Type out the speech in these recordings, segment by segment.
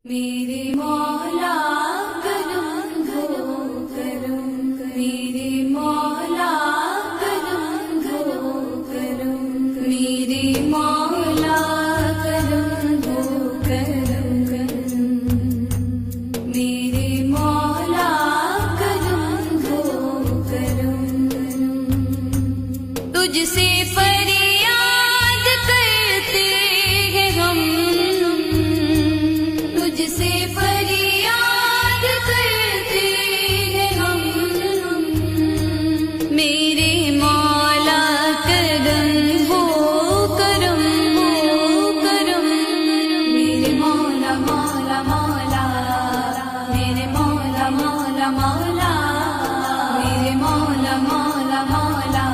میرے مولا کرم دو کرم، میرے مولا کرم دو کرم، میرے مولا کرم دو کرم کرم، میرے مولا کرم دو کرم، تجھ سے فریاد کرتے ہیں ہم، تجھ سے فریاد کرتے ہیں ہم، میرے مولا کرم ہو کرم ہو کرم، میرے مولا مولا مولا، میرے مولا مولا مولا، میرے مولا مولا مولا،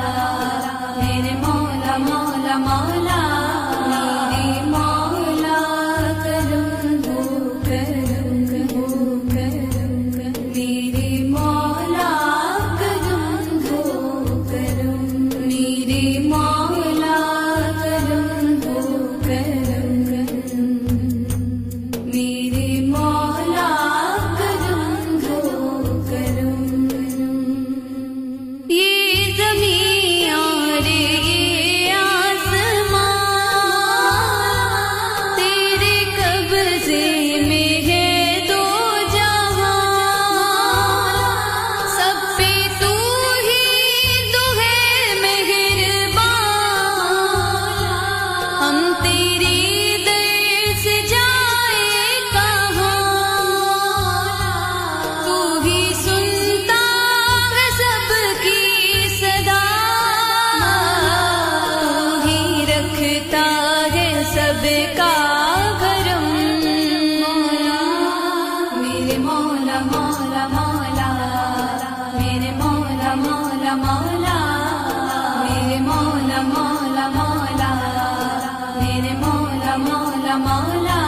میرے مولا مولا مولا، میرے مولا کرم ہو کرم ہو کرم، میرے مولا کرم ہو کرم، میرے مولا کرم ہو کرم، میرے مولا کرم ہو کرم، یہ زمین اور یہ آسمان تیرے قبضے میں ہے دو جہاں، سب پہ تو ہی تو ہے مہربان، ہم تیری در سے جائے کہاں، تو ہی سنتا ہے سب کی صدا، تو ہی رکھتا ہے سب کا کرم، میرے مولا مولا مولا، میرے مولا مولا مولا، میرے مولا مولا مولا، میرے مولا مولا مولا،